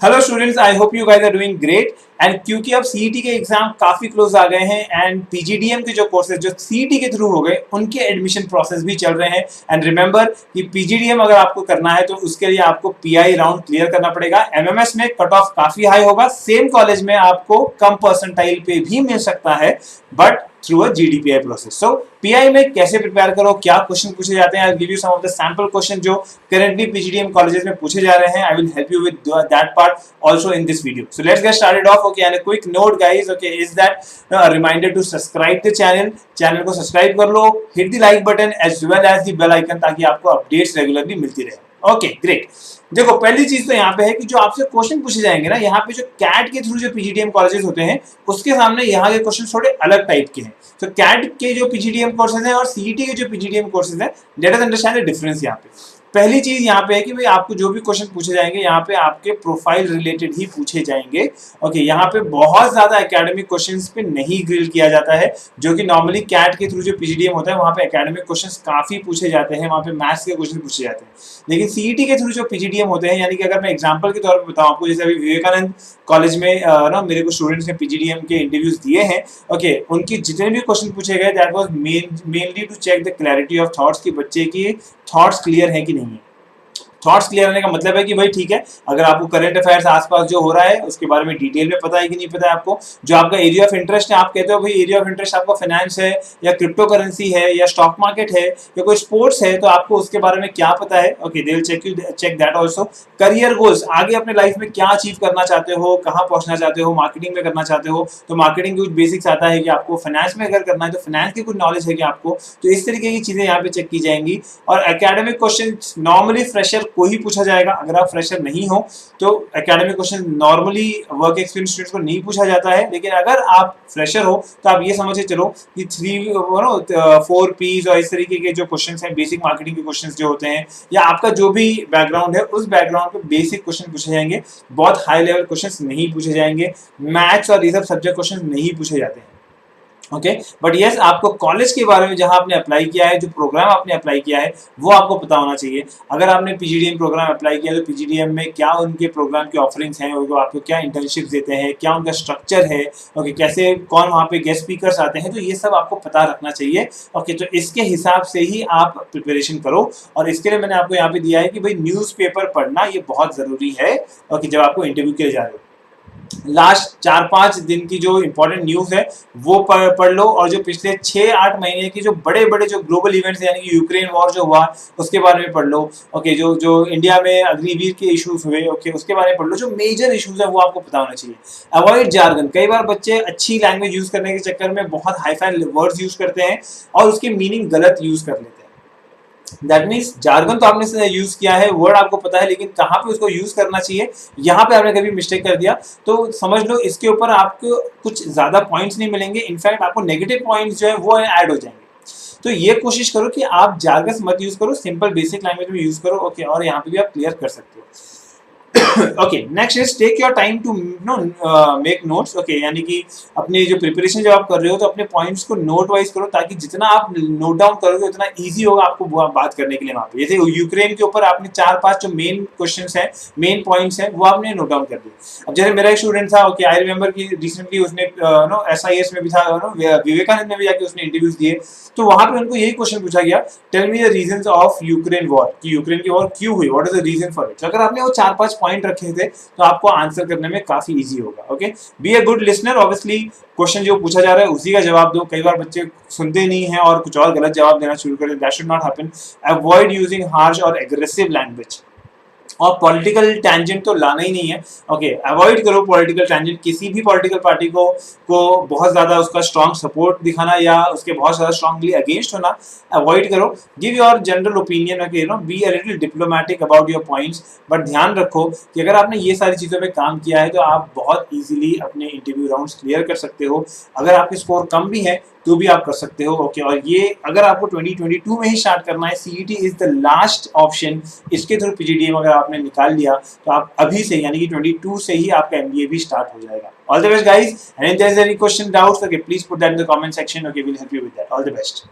Hello students, I hope you guys are doing great. And क्योंकि अब CET के exam काफी क्लोज आ गए हैं एंड पीजीडीएम के जो कोर्सेज जो सीईटी के थ्रू हो गए उनके एडमिशन प्रोसेस भी चल रहे हैं। एंड रिमेंबर कि पीजीडीएम अगर आपको करना है तो उसके लिए आपको पीआई राउंड क्लियर करना पड़ेगा। एमएमएस में कट ऑफ काफी हाई होगा, सेम कॉलेज में आपको कम परसेंटाइल पे भी मिल सकता है but through a GDPI process. So PI में कैसे प्रिपेयर करो, क्या क्वेश्चन पूछे जाते हैं, I give you some of the sample question जो करेंटली पीजीडीएम कॉलेजेस में पूछे जा रहे हैं। I will help you with that part also in this video. So let's get started off. Okay, and a quick note guys, okay, is that a reminder to subscribe the channel को subscribe कर लो, hit the like button as well as the bell icon ताकि आपको updates regularly मिलती रहे। Okay great. देखो पहली चीज तो यहाँ पे है कि जो आपसे क्वेश्चन पूछे जाएंगे ना, यहाँ पे जो कैट के थ्रू जो पीजीडीएम कॉलेजेस होते हैं उसके सामने यहाँ के क्वेश्चन थोड़े अलग टाइप के हैं। तो कैट के जो पीजीडीएम कोर्सेज हैं और सीईटी के जो पीजीडीएम कोर्सेज हैं, let us understand the difference. यहाँ पे पहली चीज यहाँ पे है कि भाई आपको जो भी क्वेश्चन पूछे जाएंगे यहाँ पे आपके प्रोफाइल रिलेटेड ही पूछे जाएंगे। ओके, यहाँ पे बहुत ज्यादा एकेडमिक क्वेश्चंस पे नहीं ग्रिल किया जाता है, जो कि नॉर्मली कैट के थ्रू जो पीजीडीएम होता है वहाँ पे एकेडमिक क्वेश्चंस काफी पूछे जाते हैं, वहाँ पे मैथ्स के क्वेश्चन पूछे जाते हैं। लेकिन सीईटी के थ्रू जो पीजीडीएम होते हैं, यानी कि अगर मैं एग्जाम्पल के तौर पर बताऊँ आपको, जैसे अभी विवेकानंद कॉलेज में ना मेरे को स्टूडेंट्स ने पीजीडीएम के इंटरव्यूज दिए हैं। ओके, उनकी जितने भी क्वेश्चन पूछे गए that was mainly to check the clarity of thoughts, कि बच्चे की थॉट्स क्लियर है कि नहीं है। थॉट्स क्लियर होने का मतलब है कि भाई ठीक है, अगर आपको करंट अफेयर्स आसपास जो हो रहा है उसके बारे में डिटेल में पता है कि नहीं पता है आपको, जो आपका एरिया ऑफ इंटरेस्ट है, आप कहते हो भाई एरिया ऑफ इंटरेस्ट आपका फाइनेंस है या क्रिप्टो करेंसी है या स्टॉक मार्केट है या कोई स्पोर्ट्स है, तो आपको उसके बारे में क्या पता है। Okay, they will check that also. Career goals, आगे अपने लाइफ में क्या अचीव करना चाहते हो, कहाँ पहुंचना चाहते हो, मार्केटिंग में करना चाहते हो तो मार्केटिंग की कुछ बेसिक्स आता है कि आपको, फाइनेंस में अगर करना है तो फाइनेंस की कुछ नॉलेज है कि आपको, तो इस तरीके की चीजें यहाँ पे चेक की जाएंगी। और एकेडमिक क्वेश्चन नॉर्मली फ्रेशर को ही पूछा जाएगा। अगर आप फ्रेशर नहीं हो तो academic question normally work experience students को नहीं पूछा जाता है। लेकिन अगर आप फ्रेशर हो तो आप ये समझ के चलो कि 4 P's और इस तरीके के जो क्वेश्चंस हैं, बेसिक मार्केटिंग के क्वेश्चंस जो होते हैं, या आपका जो भी बैकग्राउंड है उस बैकग्राउंड पे बेसिक क्वेश्चन पूछे जाएंगे, बहुत हाई लेवल क्वेश्चंस नहीं पूछे जाएंगे। मैथ्स और ये सब सब्जेक्ट क्वेश्चन नहीं पूछे जाते हैं। ओके, बट यस, आपको कॉलेज के बारे में जहां आपने अप्लाई किया है, जो प्रोग्राम आपने अप्लाई किया है वो आपको पता होना चाहिए। अगर आपने पीजीडीएम प्रोग्राम अप्लाई किया तो पीजीडीएम में क्या उनके प्रोग्राम की ऑफरिंग्स हैं, वो आपको क्या इंटर्नशिप देते हैं, क्या उनका स्ट्रक्चर है, ओके, कैसे कौन वहाँ पे गेस्ट स्पीकर्स आते हैं, तो ये सब आपको पता रखना चाहिए। ओके, तो इसके हिसाब से ही आप प्रिपरेशन करो। और इसके लिए मैंने आपको यहाँ पे दिया है कि भाई न्यूज़पेपर पढ़ना ये बहुत ज़रूरी है। ओके, जब आपको इंटरव्यू के लिए जा रहे हो, लास्ट 4-5 दिन की जो इंपॉर्टेंट न्यूज है वो पढ़ लो, और जो पिछले 6-8 महीने की जो बड़े बड़े जो ग्लोबल इवेंट्स यानी कि यूक्रेन वॉर जो हुआ उसके बारे में पढ़ लो। ओके, जो इंडिया में अग्निवीर के इश्यूज हुए, ओके, उसके बारे में पढ़ लो। जो मेजर इश्यूज है वो आपको पता होना चाहिए। अवॉइड जार्गन, कई बार बच्चे अच्छी लैंग्वेज यूज करने के चक्कर में बहुत हाई-फाई वर्ड्स यूज करते हैं और उसके मीनिंग गलत यूज कर लेते हैं। दैट मीन्स जार्गन तो आपने यूज किया है, वर्ड आपको पता है, लेकिन कहाँ पे उसको यूज करना चाहिए, यहाँ पे आपने कभी मिस्टेक कर दिया तो समझ लो इसके ऊपर आपको कुछ ज्यादा पॉइंट्स नहीं मिलेंगे, इनफैक्ट आपको नेगेटिव पॉइंट्स जो है वो ऐड हो जाएंगे। तो ये कोशिश करो कि आप जार्गन मत यूज करो, सिंपल बेसिक लैंग्वेज में यूज करो। ओके, और यहाँ पे भी आप क्लियर कर सकते हो। Okay, next is take your time to make notes. Okay, यानी कि अपनी जो प्रिपरेशन जब आप कर रहे हो तो अपने पॉइंट्स को नोट वाइज करो, ताकि जितना आप नोट डाउन करोगे उतना इजी होगा आपको बात करने के लिए वहाँ पे। जैसे यूक्रेन के ऊपर आपने 4-5 जो मेन क्वेश्चंस हैं, मेन पॉइंट्स हैं, वो आपने नोट डाउन कर दिए। अब जैसे मेरा एक स्टूडेंट था, ओके, आई रिमेंबर कि रिसेंटली उसने SIS में भी था, विवेकानंद में भी जाके उसने इंटरव्यूज दिए, तो वहाँ पे उनको यही क्वेश्चन पूछा गया, tell me the reasons of Ukraine war, कि यूक्रेन की वॉर क्यों हुई, what is the reason for it. अगर आपने वो 4-5 पॉइंट रखे थे तो आपको आंसर करने में काफी इजी होगा। Okay, be a good listener, obviously question जो पूछा जा रहा है उसी का जवाब दो। कई बार बच्चे सुनते नहीं हैं और कुछ और गलत जवाब देना शुरू कर देते, that should not happen. Avoid using harsh और एग्रेसिव लैंग्वेज, और पॉलिटिकल टेंजेंट तो लाना ही नहीं है। ओके, अवॉइड करो पॉलिटिकल टेंजेंट, किसी भी पॉलिटिकल पार्टी को बहुत ज्यादा उसका स्ट्रॉन्ग सपोर्ट दिखाना या उसके बहुत ज्यादा स्ट्रॉन्गली अगेंस्ट होना अवॉइड करो। Give your general opinion, okay, be a little diplomatic about your points, but ध्यान रखो कि अगर आपने ये सारी चीजों पे काम किया है तो आप बहुत इजीली अपने इंटरव्यू राउंड्स क्लियर कर सकते हो। अगर आपके स्कोर कम भी है तो भी आप कर सकते हो। ओके, और ये अगर आपको 2022 में ही स्टार्ट करना है, CET is the last option. इसके थ्रू पीजीडीएम अगर आपने निकाल लिया तो आप अभी से यानी कि 22 से ही आपका एमबीए भी स्टार्ट हो जाएगा। All the best guys, and if there is any question doubts, okay, please put that in the comment section. Okay, will help you with that. All the best.